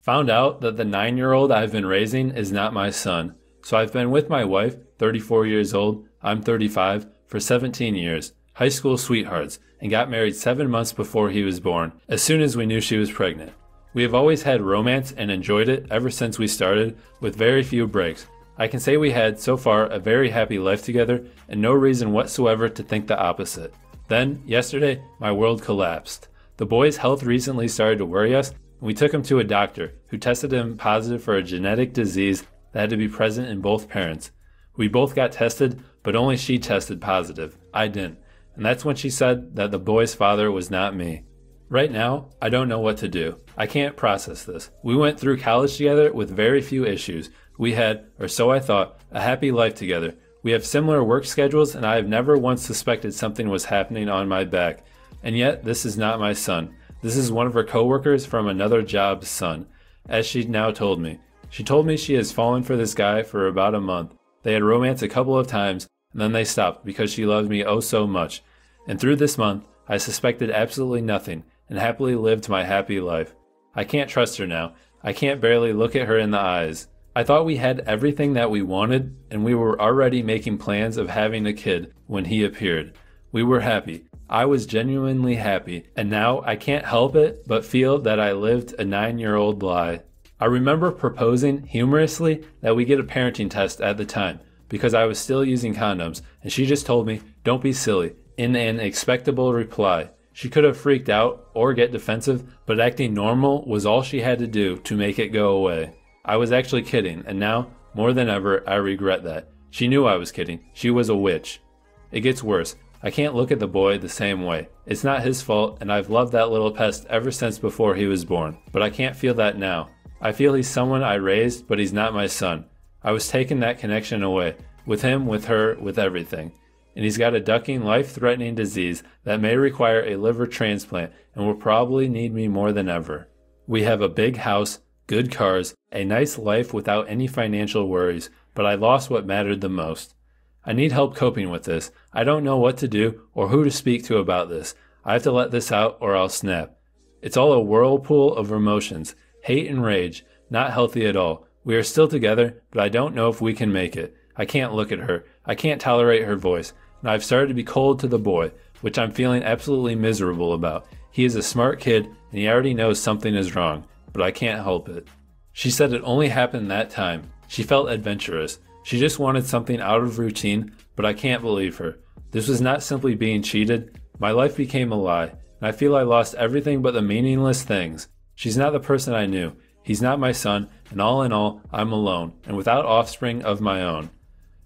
Found out that the 9-year-old I've been raising is not my son. So I've been with my wife, 34 years old, I'm 35, for 17 years, high school sweethearts, and got married 7 months before he was born, as soon as we knew she was pregnant. We have always had romance and enjoyed it ever since we started, with very few breaks. I can say we had, so far, a very happy life together, and no reason whatsoever to think the opposite. Then, yesterday, my world collapsed. The boy's health recently started to worry us, and we took him to a doctor, who tested him positive for a genetic disease that had to be present in both parents. We both got tested, but only she tested positive. I didn't. And that's when she said that the boy's father was not me. Right now, I don't know what to do. I can't process this. We went through college together with very few issues. We had, or so I thought, a happy life together. We have similar work schedules, and I have never once suspected something was happening on my back. And yet, this is not my son. This is one of her coworkers from another job's son, as she now told me. She told me she has fallen for this guy for about a month. They had romance a couple of times, and then they stopped because she loved me oh so much. And through this month, I suspected absolutely nothing, and happily lived my happy life. I can't trust her now. I can't barely look at her in the eyes. I thought we had everything that we wanted, and we were already making plans of having a kid when he appeared. We were happy. I was genuinely happy, and now I can't help it but feel that I lived a 9-year-old lie. I remember proposing humorously that we get a parenting test at the time, because I was still using condoms, and she just told me, "Don't be silly," in an expectable reply. She could have freaked out or get defensive, but acting normal was all she had to do to make it go away. I was actually kidding, and now, more than ever, I regret that. She knew I was kidding. She was a witch. It gets worse. I can't look at the boy the same way. It's not his fault, and I've loved that little pest ever since before he was born. But I can't feel that now. I feel he's someone I raised, but he's not my son. I was taking that connection away. With him, with her, with everything. And he's got a ducking, life-threatening disease that may require a liver transplant and will probably need me more than ever. We have a big house, good cars, a nice life without any financial worries, but I lost what mattered the most. I need help coping with this. I don't know what to do or who to speak to about this. I have to let this out or I'll snap. It's all a whirlpool of emotions, hate and rage, not healthy at all. We are still together, but I don't know if we can make it. I can't look at her. I can't tolerate her voice. And I've started to be cold to the boy, which I'm feeling absolutely miserable about. He is a smart kid, and he already knows something is wrong, but I can't help it. She said it only happened that time. She felt adventurous. She just wanted something out of routine, but I can't believe her. This was not simply being cheated. My life became a lie, and I feel I lost everything but the meaningless things. She's not the person I knew. He's not my son, and all in all, I'm alone, and without offspring of my own.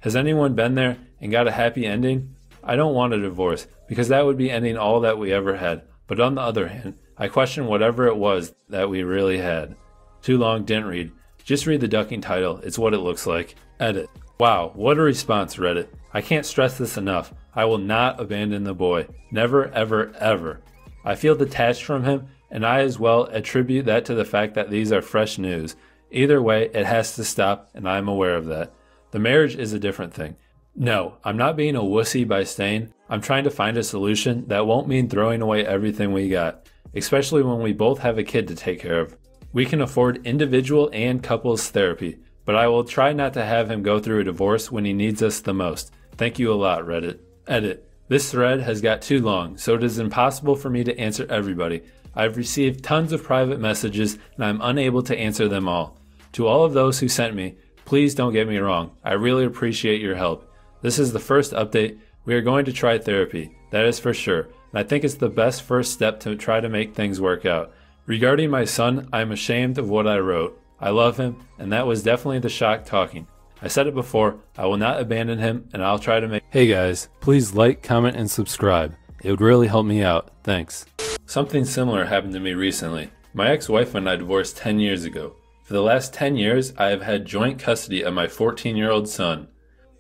Has anyone been there and got a happy ending? I don't want a divorce, because that would be ending all that we ever had. But on the other hand, I question whatever it was that we really had. Too long, didn't read. Just read the ducking title, it's what it looks like. Edit. Wow, what a response, Reddit. I can't stress this enough. I will not abandon the boy. Never, ever, ever. I feel detached from him, and I as well attribute that to the fact that these are fresh news. Either way, it has to stop, and I am aware of that. The marriage is a different thing. No, I'm not being a wussy by staying. I'm trying to find a solution that won't mean throwing away everything we got, especially when we both have a kid to take care of. We can afford individual and couples therapy, but I will try not to have him go through a divorce when he needs us the most. Thank you a lot, Reddit. Edit. This thread has got too long, so it is impossible for me to answer everybody. I've received tons of private messages, and I'm unable to answer them all. To all of those who sent me, please don't get me wrong. I really appreciate your help. This is the first update. We are going to try therapy, that is for sure, and I think it's the best first step to try to make things work out. Regarding my son, I am ashamed of what I wrote. I love him, and that was definitely the shock talking. I said it before, I will not abandon him, and I'll try to make— Hey guys, please like, comment, and subscribe. It would really help me out. Thanks. Something similar happened to me recently. My ex-wife and I divorced 10 years ago. For the last 10 years, I have had joint custody of my 14-year-old son.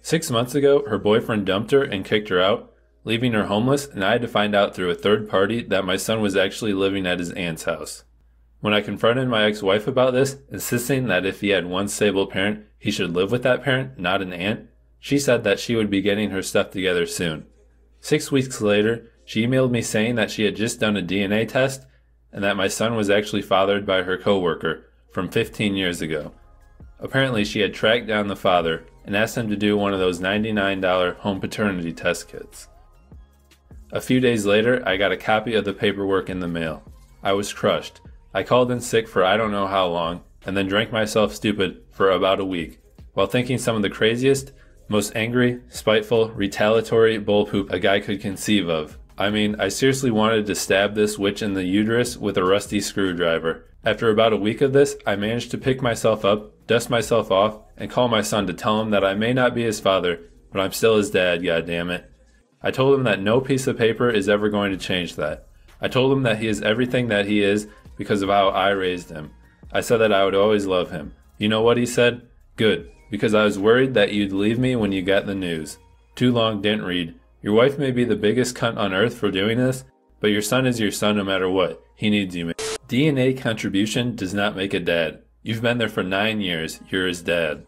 6 months ago, her boyfriend dumped her and kicked her out, leaving her homeless, and I had to find out through a third party that my son was actually living at his aunt's house. When I confronted my ex-wife about this, insisting that if he had one stable parent, he should live with that parent, not an aunt, she said that she would be getting her stuff together soon. 6 weeks later, she emailed me saying that she had just done a DNA test and that my son was actually fathered by her coworker from 15 years ago. Apparently, she had tracked down the father and asked him to do one of those $99 home paternity test kits. A few days later, I got a copy of the paperwork in the mail. I was crushed. I called in sick for I don't know how long, and then drank myself stupid for about a week, while thinking some of the craziest, most angry, spiteful, retaliatory bullpoop a guy could conceive of. I mean, I seriously wanted to stab this witch in the uterus with a rusty screwdriver. After about a week of this, I managed to pick myself up, dust myself off, and call my son to tell him that I may not be his father, but I'm still his dad, goddammit. I told him that no piece of paper is ever going to change that. I told him that he is everything that he is because of how I raised him. I said that I would always love him. You know what he said? Good, because I was worried that you'd leave me when you got the news. Too long, didn't read. Your wife may be the biggest cunt on earth for doing this, but your son is your son no matter what. He needs you, man. DNA contribution does not make a dad. You've been there for 9 years. You're his dad.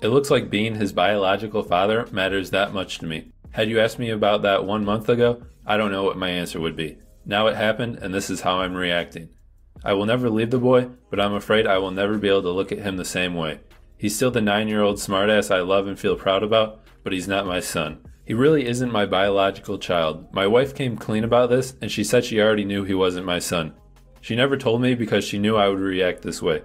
It looks like being his biological father matters that much to me. Had you asked me about that 1 month ago, I don't know what my answer would be. Now it happened, and this is how I'm reacting. I will never leave the boy, but I'm afraid I will never be able to look at him the same way. He's still the 9-year-old smartass I love and feel proud about, but he's not my son. He really isn't my biological child. My wife came clean about this, and she said she already knew he wasn't my son. She never told me because she knew I would react this way.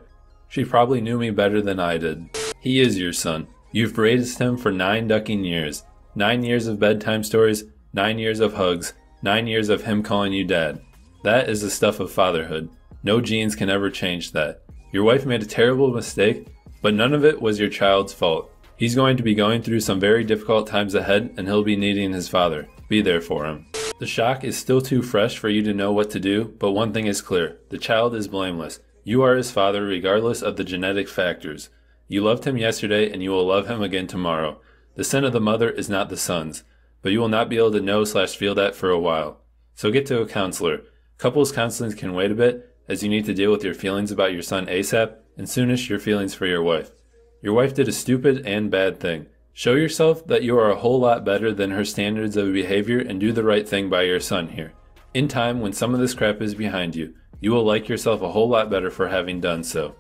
She probably knew me better than I did. He is your son. You've raised him for 9 ducking years. 9 years of bedtime stories, 9 years of hugs, 9 years of him calling you dad. That is the stuff of fatherhood. No genes can ever change that. Your wife made a terrible mistake, but none of it was your child's fault. He's going to be going through some very difficult times ahead, and he'll be needing his father. Be there for him. The shock is still too fresh for you to know what to do, but one thing is clear. The child is blameless. You are his father regardless of the genetic factors. You loved him yesterday, and you will love him again tomorrow. The sin of the mother is not the son's, but you will not be able to know/feel that for a while. So get to a counselor. Couples counseling can wait a bit, as you need to deal with your feelings about your son ASAP, and soonish your feelings for your wife. Your wife did a stupid and bad thing. Show yourself that you are a whole lot better than her standards of behavior and do the right thing by your son here. In time, when some of this crap is behind you, you will like yourself a whole lot better for having done so.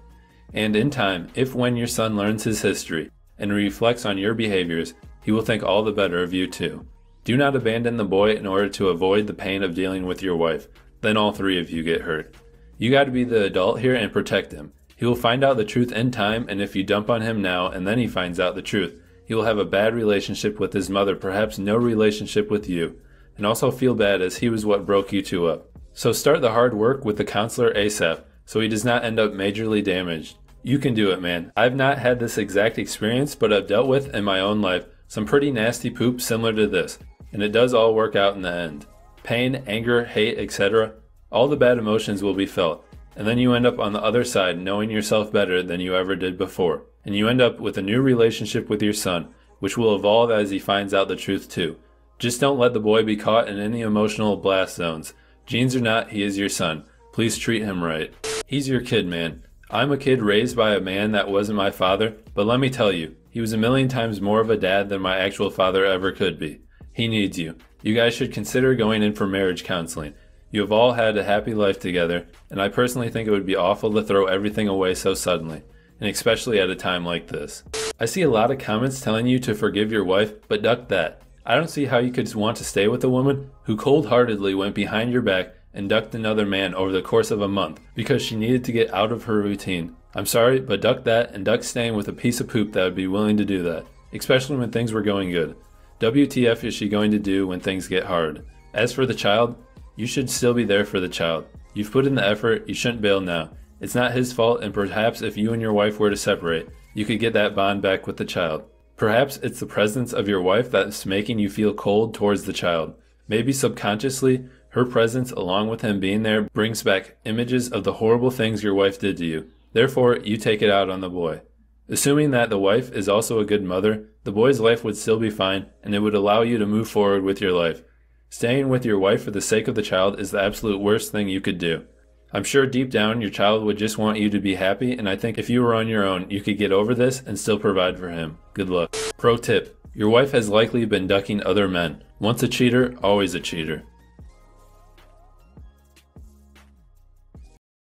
And in time, if when your son learns his history and reflects on your behaviors, he will think all the better of you too. Do not abandon the boy in order to avoid the pain of dealing with your wife. Then all 3 of you get hurt. You got to be the adult here and protect him. He will find out the truth in time, and if you dump on him now and then he finds out the truth, he will have a bad relationship with his mother, perhaps no relationship with you, and also feel bad as he was what broke you two up. So start the hard work with the counselor ASAP, so he does not end up majorly damaged. You can do it, man. I've not had this exact experience, but I've dealt with, in my own life, some pretty nasty poop similar to this, and it does all work out in the end. Pain, anger, hate, etc., all the bad emotions will be felt. And then you end up on the other side knowing yourself better than you ever did before. And you end up with a new relationship with your son, which will evolve as he finds out the truth too. Just don't let the boy be caught in any emotional blast zones. Genes or not, he is your son. Please treat him right. He's your kid, man. I'm a kid raised by a man that wasn't my father, but let me tell you, he was a million times more of a dad than my actual father ever could be. He needs you. You guys should consider going in for marriage counseling. You have all had a happy life together, and I personally think it would be awful to throw everything away so suddenly, and especially at a time like this. I see a lot of comments telling you to forgive your wife, but duck that. I don't see how you could want to stay with a woman who cold-heartedly went behind your back and ducked another man over the course of a month because she needed to get out of her routine. I'm sorry, but duck that and duck staying with a piece of poop that would be willing to do that, especially when things were going good. WTF is she going to do when things get hard? As for the child, you should still be there for the child. You've put in the effort, you shouldn't bail now. It's not his fault, and perhaps if you and your wife were to separate, you could get that bond back with the child. Perhaps it's the presence of your wife that's making you feel cold towards the child. Maybe subconsciously, her presence along with him being there brings back images of the horrible things your wife did to you. Therefore, you take it out on the boy. Assuming that the wife is also a good mother, the boy's life would still be fine, and it would allow you to move forward with your life. Staying with your wife for the sake of the child is the absolute worst thing you could do. I'm sure deep down your child would just want you to be happy, and I think if you were on your own, you could get over this and still provide for him. Good luck. Pro tip: your wife has likely been ducking other men. Once a cheater, always a cheater.